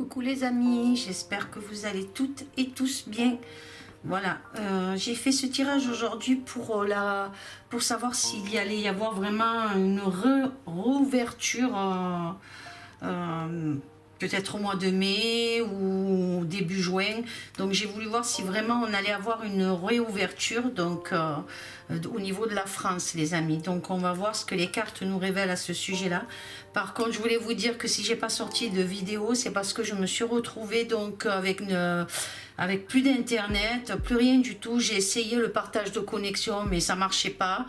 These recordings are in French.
Coucou les amis, j'espère que vous allez toutes et tous bien. Voilà, j'ai fait ce tirage aujourd'hui pour savoir s'il y allait y avoir vraiment une réouverture, peut-être au mois de mai ou début juin. Donc j'ai voulu voir si vraiment on allait avoir une réouverture donc au niveau de la France les amis. Donc on va voir ce que les cartes nous révèlent à ce sujet-là. Par contre, je voulais vous dire que si j'ai pas sorti de vidéo, c'est parce que je me suis retrouvée donc avec plus d'internet, plus rien du tout. J'ai essayé le partage de connexion, mais ça marchait pas.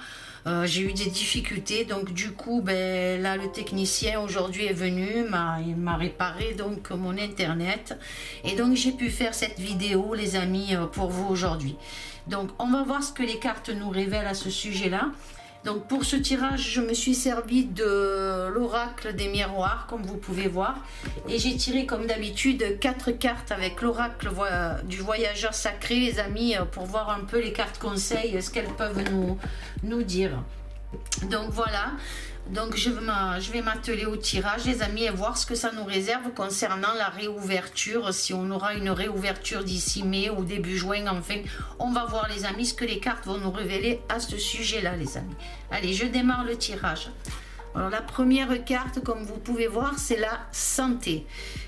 J'ai eu des difficultés, donc du coup, ben là, le technicien aujourd'hui est venu, il m'a réparé donc mon internet, et donc j'ai pu faire cette vidéo, les amis, pour vous aujourd'hui. Donc, on va voir ce que les cartes nous révèlent à ce sujet-là. Donc pour ce tirage, je me suis servi de l'oracle des miroirs, comme vous pouvez voir. Et j'ai tiré comme d'habitude 4 cartes avec l'oracle du voyageur sacré, les amis, pour voir un peu les cartes conseils, ce qu'elles peuvent nous dire. Donc voilà, donc je vais m'atteler au tirage les amis et voir ce que ça nous réserve concernant la réouverture, si on aura une réouverture d'ici mai ou début juin. Enfin, on va voir les amis ce que les cartes vont nous révéler à ce sujet là les amis. Allez, je démarre le tirage. Alors la première carte, comme vous pouvez voir, c'est la santé.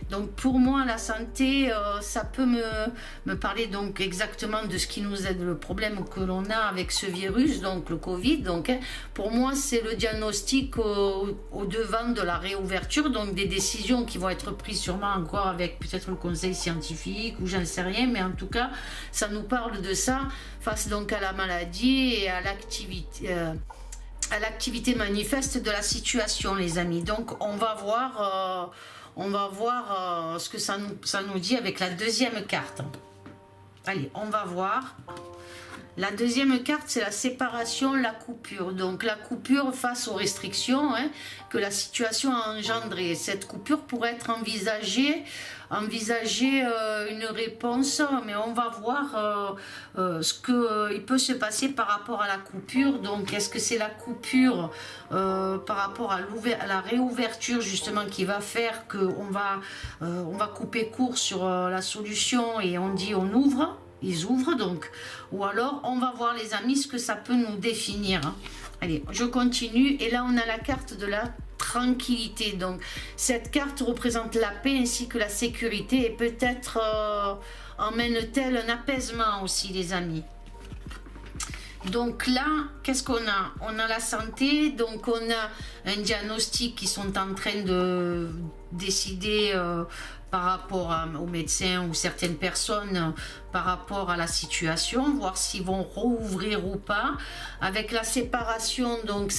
Donc pour moi la santé, ça peut me parler donc exactement de ce qui nous aide, le problème que l'on a avec ce virus, donc le Covid. Donc pour moi c'est le diagnostic au devant de la réouverture, donc des décisions qui vont être prises sûrement encore avec peut-être le conseil scientifique ou j'en sais rien, mais en tout cas ça nous parle de ça face donc à la maladie et à l'activité manifeste de la situation les amis. Donc on va voir ce que ça nous dit avec la deuxième carte. Allez, on va voir. La deuxième carte, c'est la séparation, la coupure. Donc la coupure face aux restrictions que la situation a engendré. Cette coupure pourrait être envisager une réponse, mais on va voir ce qu'il peut se passer par rapport à la coupure. Donc est-ce que c'est la coupure par rapport à la réouverture justement qui va faire qu'on va couper court sur la solution et on dit on ouvre, ils ouvrent donc, ou alors on va voir les amis ce que ça peut nous définir. Allez, je continue et là on a la carte de la tranquillité. Donc cette carte représente la paix ainsi que la sécurité et peut-être emmène-t-elle un apaisement aussi les amis. Donc là, qu'est-ce qu'on a? On a la santé, donc on a un diagnostic qui sont en train de décider par rapport aux médecins ou certaines personnes par rapport à la situation, voir s'ils vont rouvrir ou pas. Avec la séparation, donc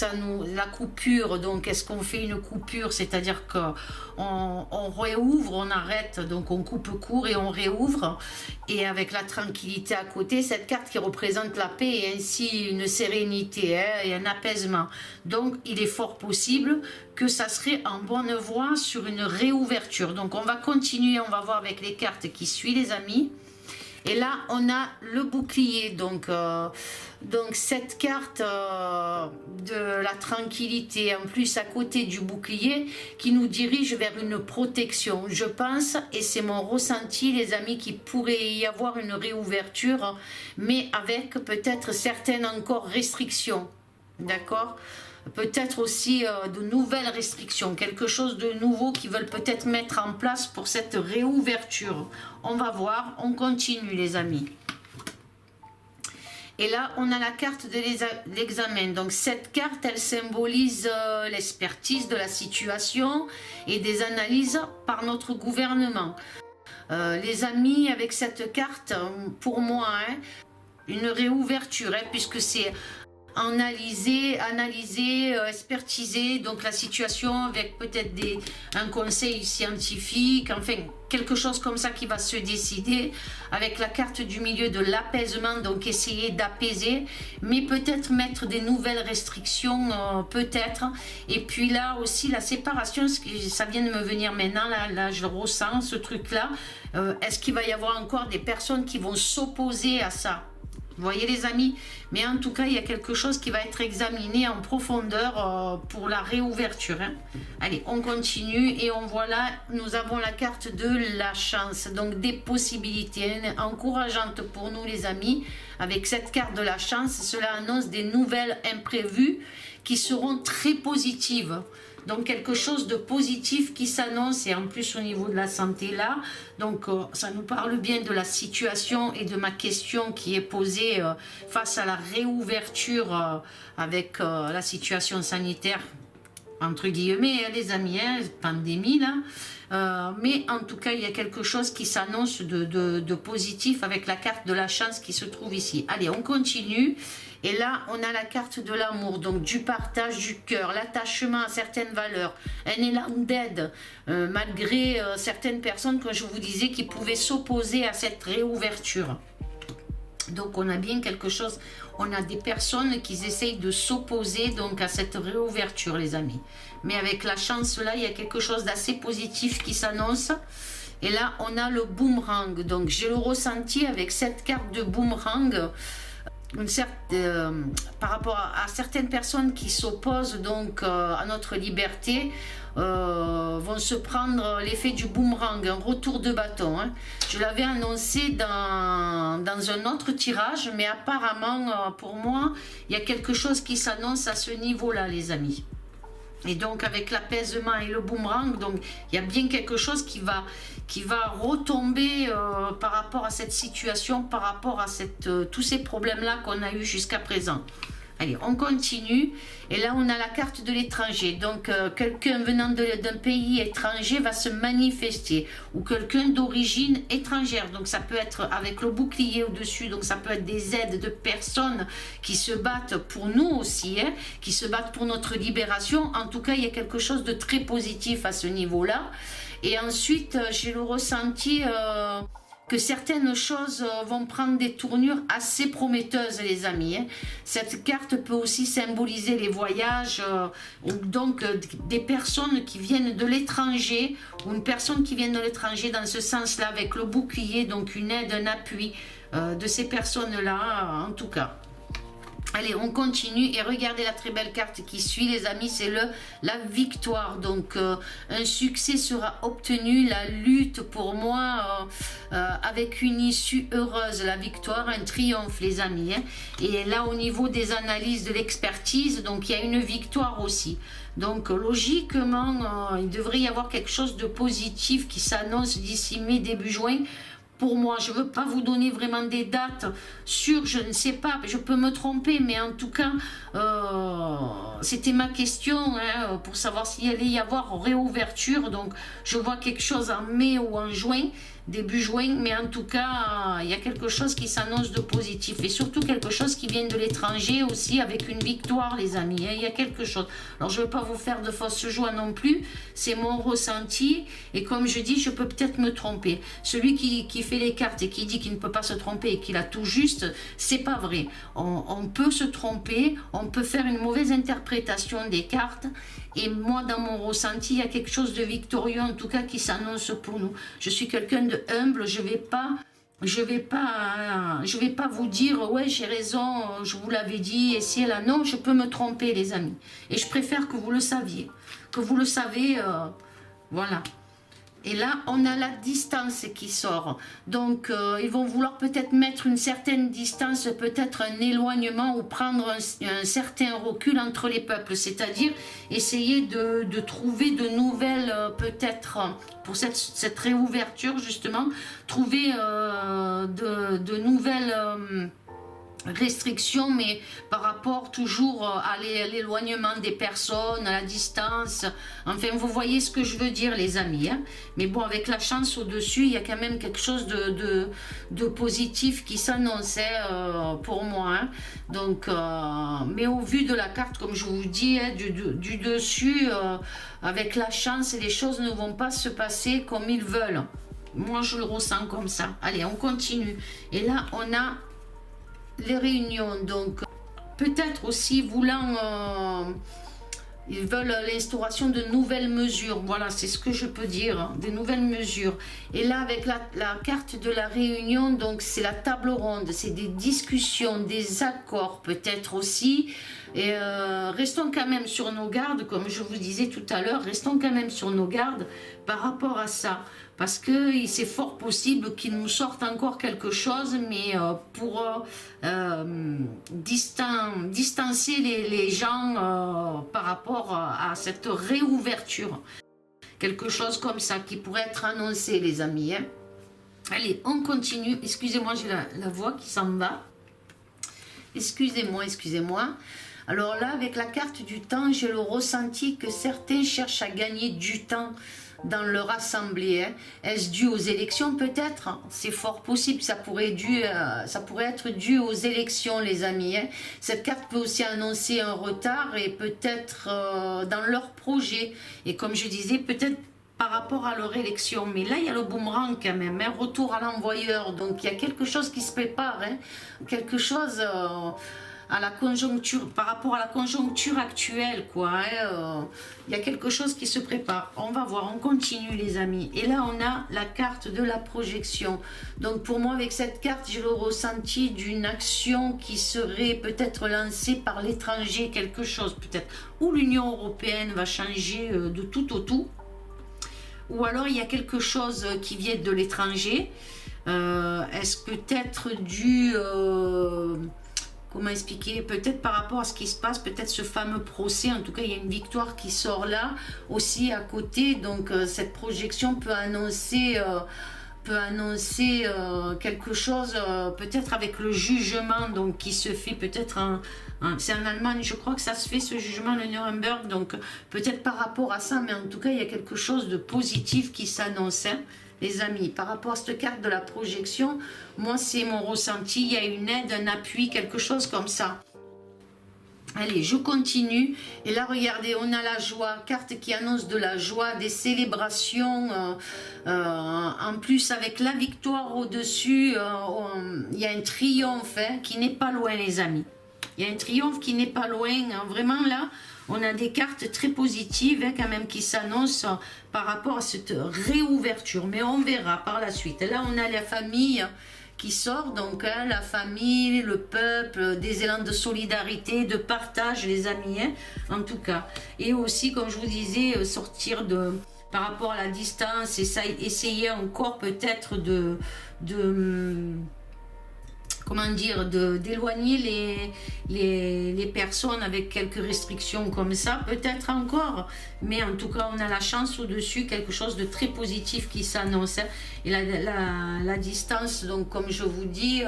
la coupure, donc est-ce qu'on fait une coupure, c'est-à-dire qu'on réouvre, on arrête, donc on coupe court et on réouvre. Et avec la tranquillité à côté, cette carte qui représente la paix et ainsi une sérénité et un apaisement. Donc il est fort possible que ça serait en bonne voie sur une réouverture. Donc on va continuer, on va voir avec les cartes qui suivent les amis. Et là on a le bouclier, donc cette carte de la tranquillité en plus à côté du bouclier qui nous dirige vers une protection, je pense, et c'est mon ressenti les amis, qu'il pourrait y avoir une réouverture mais avec peut-être certaines encore restrictions, d'accord, peut-être aussi de nouvelles restrictions, quelque chose de nouveau qu'ils veulent peut-être mettre en place pour cette réouverture. On va voir, on continue les amis. Et là, on a la carte de l'examen. Donc cette carte, elle symbolise l'expertise de la situation et des analyses par notre gouvernement. Les amis, avec cette carte, pour moi, une réouverture, puisque c'est analyser, expertiser donc la situation avec peut-être un conseil scientifique, enfin quelque chose comme ça qui va se décider, avec la carte du milieu de l'apaisement, donc essayer d'apaiser, mais peut-être mettre des nouvelles restrictions, peut-être. Et puis là aussi la séparation, ça vient de me venir maintenant, là je ressens ce truc là. Est-ce qu'il va y avoir encore des personnes qui vont s'opposer à ça? Vous voyez les amis? Mais en tout cas, il y a quelque chose qui va être examiné en profondeur pour la réouverture. Hein. Allez, on continue et on voit là, nous avons la carte de la chance. Donc des possibilités encourageantes pour nous les amis. Avec cette carte de la chance, cela annonce des nouvelles imprévues qui seront très positives. Donc quelque chose de positif qui s'annonce et en plus au niveau de la santé là. Donc ça nous parle bien de la situation et de ma question qui est posée face à la réouverture avec la situation sanitaire entre guillemets les amis, hein, pandémie là. Mais en tout cas il y a quelque chose qui s'annonce de positif avec la carte de la chance qui se trouve ici. Allez, on continue. Et là, on a la carte de l'amour, donc du partage du cœur, l'attachement à certaines valeurs, un élan d'aide, malgré certaines personnes, comme je vous disais, qui pouvaient s'opposer à cette réouverture. Donc, on a bien quelque chose, on a des personnes qui essayent de s'opposer donc à cette réouverture, les amis. Mais avec la chance, là, il y a quelque chose d'assez positif qui s'annonce. Et là, on a le boomerang. Donc, j'ai le ressenti avec cette carte de boomerang. Par rapport à certaines personnes qui s'opposent donc à notre liberté vont se prendre l'effet du boomerang, un retour de bâton. Hein. Je l'avais annoncé dans un autre tirage, mais apparemment pour moi, il y a quelque chose qui s'annonce à ce niveau-là, les amis. Et donc avec l'apaisement et le boomerang, donc il y a bien quelque chose qui va retomber par rapport à cette situation, par rapport à tous ces problèmes-là qu'on a eu jusqu'à présent. Allez, on continue. Et là, on a la carte de l'étranger. Donc, quelqu'un venant d'un pays étranger va se manifester. Ou quelqu'un d'origine étrangère. Donc, ça peut être avec le bouclier au-dessus. Donc, ça peut être des aides de personnes qui se battent pour nous aussi. Hein, qui se battent pour notre libération. En tout cas, il y a quelque chose de très positif à ce niveau-là. Et ensuite, j'ai le ressenti... que certaines choses vont prendre des tournures assez prometteuses, les amis. Hein. Cette carte peut aussi symboliser les voyages, donc des personnes qui viennent de l'étranger, ou une personne qui vient de l'étranger dans ce sens-là, avec le bouclier, donc une aide, un appui de ces personnes-là, en tout cas. Allez, on continue et regardez la très belle carte qui suit, les amis, c'est la victoire. Donc, un succès sera obtenu, la lutte pour moi, avec une issue heureuse, la victoire, un triomphe, les amis. Hein. Et là, au niveau des analyses, de l'expertise, donc il y a une victoire aussi. Donc, logiquement, il devrait y avoir quelque chose de positif qui s'annonce d'ici mai, début juin. Pour moi, je ne veux pas vous donner vraiment des dates sûres, je ne sais pas, je peux me tromper, mais en tout cas, c'était ma question hein, pour savoir s'il allait y avoir réouverture. Donc, je vois quelque chose en mai ou en juin, début juin, mais en tout cas, il y a quelque chose qui s'annonce de positif et surtout quelque chose qui vient de l'étranger aussi avec une victoire, les amis. Hein, il y a quelque chose. Alors, je ne veux pas vous faire de fausses joies non plus, c'est mon ressenti et comme je dis, je peux peut-être me tromper. Celui qui fait les cartes et qui dit qu'il ne peut pas se tromper et qu'il a tout juste, c'est pas vrai. On peut se tromper, on peut faire une mauvaise interprétation des cartes. Et moi, dans mon ressenti, il y a quelque chose de victorieux, en tout cas, qui s'annonce pour nous. Je suis quelqu'un de humble, je vais pas vous dire, ouais, j'ai raison, je vous l'avais dit, et si là, non, je peux me tromper, les amis. Et je préfère que vous le saviez, que vous le savez, voilà. Et là, on a la distance qui sort. Donc, ils vont vouloir peut-être mettre une certaine distance, peut-être un éloignement ou prendre un certain recul entre les peuples. C'est-à-dire essayer de trouver de nouvelles, peut-être, pour cette réouverture, justement, trouver de nouvelles... restrictions, mais par rapport toujours à l'éloignement des personnes, à la distance. Enfin, vous voyez ce que je veux dire, les amis. Hein. Mais bon, avec la chance au-dessus, il y a quand même quelque chose de positif qui s'annonçait pour moi. Hein. Donc, mais au vu de la carte, comme je vous dis, hein, du dessus, avec la chance, les choses ne vont pas se passer comme ils veulent. Moi, je le ressens comme ça. Allez, on continue. Et là, on a les réunions, donc peut-être aussi voulant Ils veulent l'instauration de nouvelles mesures. Voilà, c'est ce que je peux dire, hein, des nouvelles mesures. Et là, avec la carte de la réunion, donc c'est la table ronde, c'est des discussions, des accords peut-être aussi. Et restons quand même sur nos gardes, comme je vous disais tout à l'heure, restons quand même sur nos gardes par rapport à ça. Parce que c'est fort possible qu'ils nous sortent encore quelque chose, mais pour distancer les gens par rapport à cette réouverture. Quelque chose comme ça qui pourrait être annoncé, les amis. Hein. Allez, on continue. Excusez-moi, j'ai la voix qui s'en va. Excusez-moi, excusez-moi. Alors là, avec la carte du temps, j'ai le ressenti que certains cherchent à gagner du temps dans leur assemblée. Hein. Est-ce dû aux élections peut-être? C'est fort possible, ça pourrait être dû aux élections, les amis. Hein. Cette carte peut aussi annoncer un retard et peut-être dans leur projet. Et comme je disais, peut-être par rapport à leur élection. Mais là, il y a le boomerang quand même, un retour à l'envoyeur. Donc, il y a quelque chose qui se prépare, hein. Quelque chose... à la conjoncture, par rapport à la conjoncture actuelle, quoi. Hein, il y a quelque chose qui se prépare. On va voir, on continue, les amis. Et là, on a la carte de la projection. Donc, pour moi, avec cette carte, j'ai le ressenti d'une action qui serait peut-être lancée par l'étranger, quelque chose peut-être. Ou l'Union européenne va changer de tout au tout. Ou alors, il y a quelque chose qui vient de l'étranger. Est-ce peut-être dû... comment expliquer? Peut-être par rapport à ce qui se passe, peut-être ce fameux procès, en tout cas il y a une victoire qui sort là, aussi à côté, donc cette projection peut annoncer quelque chose, peut-être avec le jugement donc qui se fait peut-être c'est en Allemagne, je crois que ça se fait ce jugement, le Nuremberg, donc peut-être par rapport à ça, mais en tout cas il y a quelque chose de positif qui s'annonce, hein. Les amis, par rapport à cette carte de la projection, moi c'est mon ressenti, il y a une aide, un appui, quelque chose comme ça. Allez, je continue. Et là, regardez, on a la joie, carte qui annonce de la joie, des célébrations. En plus, avec la victoire au-dessus, il y a un triomphe hein, qui n'est pas loin, les amis. Il y a un triomphe qui n'est pas loin. Hein. Vraiment, là, on a des cartes très positives hein, quand même qui s'annoncent par rapport à cette réouverture. Mais on verra par la suite. Là, on a la famille qui sort, donc hein, la famille, le peuple, des élans de solidarité, de partage, les amis, hein, en tout cas. Et aussi, comme je vous disais, sortir par rapport à la distance, essayer encore peut-être comment dire, d'éloigner les personnes avec quelques restrictions comme ça, peut-être encore, mais en tout cas on a la chance au-dessus, quelque chose de très positif qui s'annonce, hein. Et la distance, donc comme je vous dis,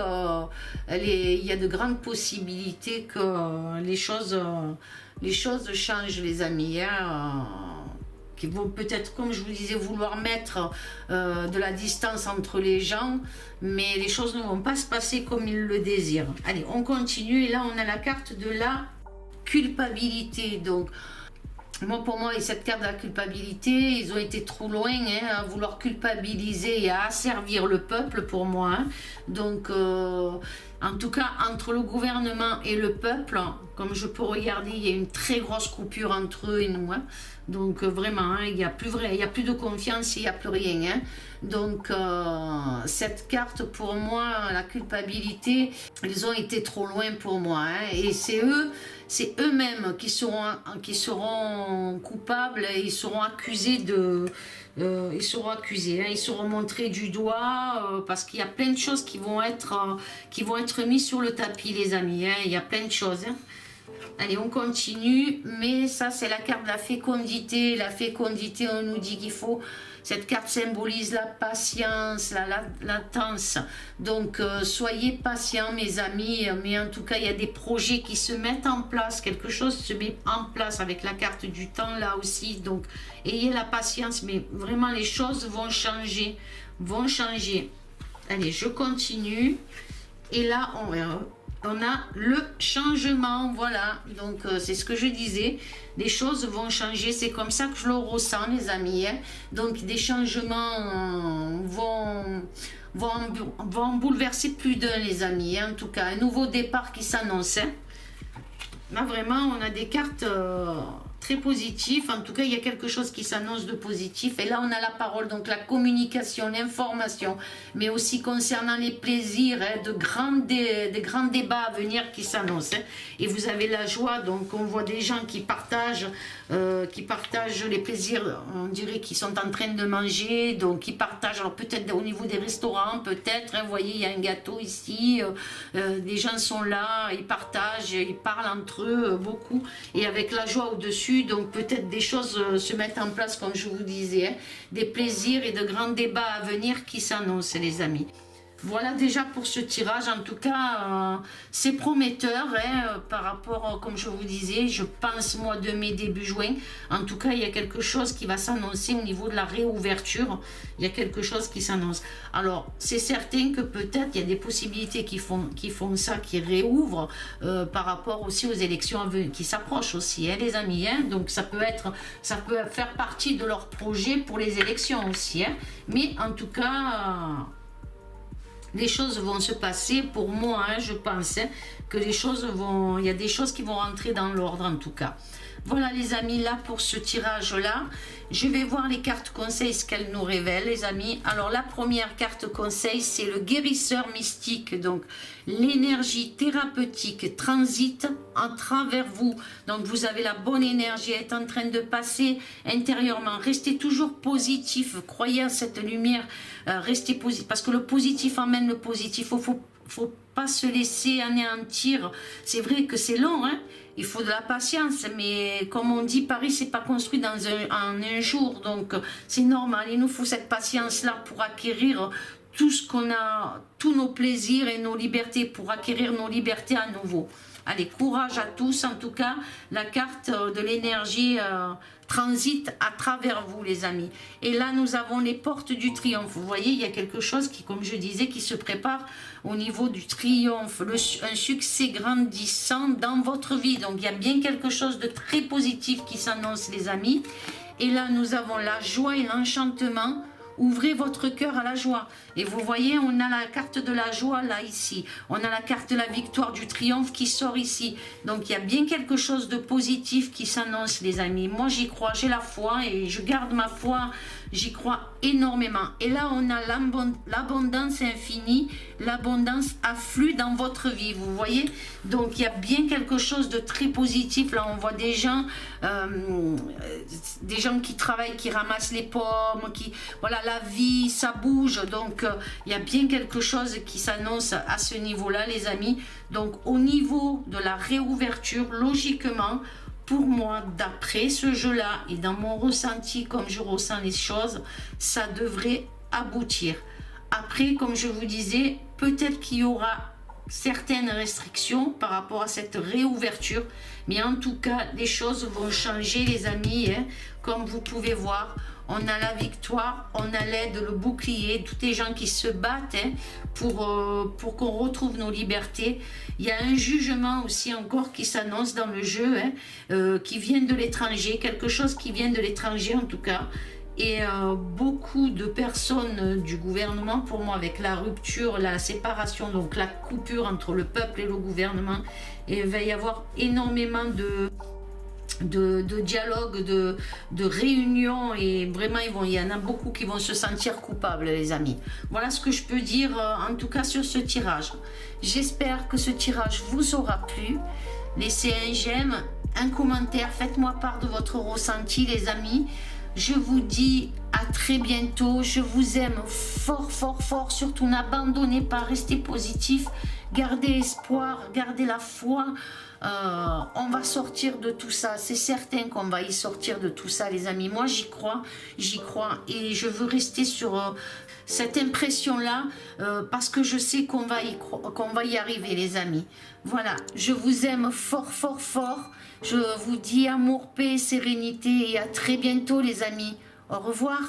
il y a de grandes possibilités que les choses changent, les amis, hein, qui vont peut-être, comme je vous disais, vouloir mettre de la distance entre les gens, mais les choses ne vont pas se passer comme ils le désirent. Allez, on continue, et là, on a la carte de la culpabilité. Donc, pour moi, et cette carte de la culpabilité, ils ont été trop loin hein, à vouloir culpabiliser et à asservir le peuple, pour moi. Hein. Donc, en tout cas, entre le gouvernement et le peuple, comme je peux regarder, il y a une très grosse coupure entre eux et nous. Hein. Donc vraiment, hein, il n'y a plus de confiance, il n'y a plus rien. Hein. Donc cette carte, pour moi, la culpabilité, ils ont été trop loin pour moi. Hein. Et c'est eux-mêmes qui seront coupables et ils seront accusés ils seront accusés, hein, ils seront montrés du doigt parce qu'il y a plein de choses qui vont être mises sur le tapis, les amis. Hein, il y a plein de choses. Hein. Allez, on continue, mais ça c'est la carte de la fécondité. La fécondité, on nous dit qu'il faut... Cette carte symbolise la patience, la latence. Donc, soyez patients, mes amis. Mais en tout cas, il y a des projets qui se mettent en place. Quelque chose se met en place avec la carte du temps, là aussi. Donc, ayez la patience. Mais vraiment, les choses vont changer. Allez, je continue. Et là, on a le changement, voilà, donc c'est ce que je disais, les choses vont changer, c'est comme ça que je le ressens, les amis, hein. Donc des changements vont bouleverser plus d'un, les amis, hein. En tout cas, un nouveau départ qui s'annonce, hein. Là vraiment, on a des cartes très positif. En tout cas, il y a quelque chose qui s'annonce de positif. Et là, on a la parole, donc la communication, l'information, mais aussi concernant les plaisirs, hein, des grands débats à venir qui s'annoncent. Hein. Et vous avez la joie, donc on voit des gens qui partagent les plaisirs, on dirait qu'ils sont en train de manger, donc qui partagent, alors peut-être au niveau des restaurants, peut-être, hein, vous voyez, il y a un gâteau ici, des gens sont là, ils partagent, ils parlent entre eux beaucoup, et avec la joie au-dessus, donc peut-être des choses se mettent en place, comme je vous disais, hein, des plaisirs et de grands débats à venir qui s'annoncent, les amis. Voilà déjà pour ce tirage, en tout cas c'est prometteur hein, par rapport, comme je vous disais, je pense mois de mai, début juin, en tout cas il y a quelque chose qui va s'annoncer au niveau de la réouverture, il y a quelque chose qui s'annonce. Alors c'est certain que peut-être il y a des possibilités qui font ça, qui réouvrent par rapport aussi aux élections qui s'approchent aussi, hein, les amis, hein, donc ça peut faire partie de leur projet pour les élections aussi, hein, mais en tout cas... les choses vont se passer pour moi, hein, je pense hein, que il y a des choses qui vont rentrer dans l'ordre en tout cas. Voilà les amis, là pour ce tirage-là, je vais voir les cartes conseils, ce qu'elles nous révèlent les amis. Alors la première carte conseil, c'est le guérisseur mystique, donc l'énergie thérapeutique transite à travers vous. Donc vous avez la bonne énergie, elle est en train de passer intérieurement. Restez toujours positif, croyez à cette lumière, restez positif, parce que le positif emmène le positif, faut pas se laisser anéantir. C'est vrai que c'est long, hein. Il faut de la patience, mais comme on dit, Paris, c'est pas construit en un jour, donc c'est normal. Il nous faut cette patience-là pour acquérir tout ce qu'on a, tous nos plaisirs et nos libertés, pour acquérir nos libertés à nouveau. Allez, courage à tous, en tout cas, la carte de l'énergie transite à travers vous, les amis. Et là, nous avons les portes du triomphe. Vous voyez, il y a quelque chose qui, comme je disais, qui se prépare au niveau du triomphe, un succès grandissant dans votre vie. Donc, il y a bien quelque chose de très positif qui s'annonce, les amis. Et là, nous avons la joie et l'enchantement. Ouvrez votre cœur à la joie. Et vous voyez, on a la carte de la joie là, ici. On a la carte de la victoire, du triomphe qui sort ici. Donc, il y a bien quelque chose de positif qui s'annonce, les amis. Moi, j'y crois, j'ai la foi et je garde ma foi. J'y crois énormément. Et là, on a l'abondance infinie. L'abondance afflue dans votre vie, vous voyez. Donc, il y a bien quelque chose de très positif. Là, on voit des gens qui travaillent, qui ramassent les pommes, voilà, la vie, ça bouge. Donc, il y a bien quelque chose qui s'annonce à ce niveau-là, les amis. Donc, au niveau de la réouverture, logiquement, pour moi, d'après ce jeu-là et dans mon ressenti, comme je ressens les choses, ça devrait aboutir. Après, comme je vous disais, peut-être qu'il y aura certaines restrictions par rapport à cette réouverture, mais en tout cas, les choses vont changer, les amis, hein. Comme vous pouvez voir, on a la victoire, on a l'aide, le bouclier, tous les gens qui se battent hein, pour qu'on retrouve nos libertés. Il y a un jugement aussi encore qui s'annonce dans le jeu, hein, qui vient de l'étranger, quelque chose qui vient de l'étranger en tout cas. Et beaucoup de personnes du gouvernement, pour moi, avec la rupture, la séparation, donc la coupure entre le peuple et le gouvernement, et il va y avoir énormément de dialogue, de réunion, et vraiment il y en a beaucoup qui vont se sentir coupables, les amis. Voilà ce que je peux dire en tout cas sur ce tirage. J'espère que ce tirage vous aura plu. Laissez un j'aime, un commentaire, faites-moi part de votre ressenti, les amis. Je vous dis à très bientôt. Je vous aime fort, fort, fort. Surtout n'abandonnez pas, restez positif, gardez espoir, gardez la foi. On va sortir de tout ça, c'est certain qu'on va y sortir de tout ça, les amis. Moi j'y crois et je veux rester sur cette impression là parce que je sais qu'on va y arriver, les amis. Voilà, je vous aime fort, fort, fort. Je vous dis amour, paix, sérénité et à très bientôt, les amis. Au revoir.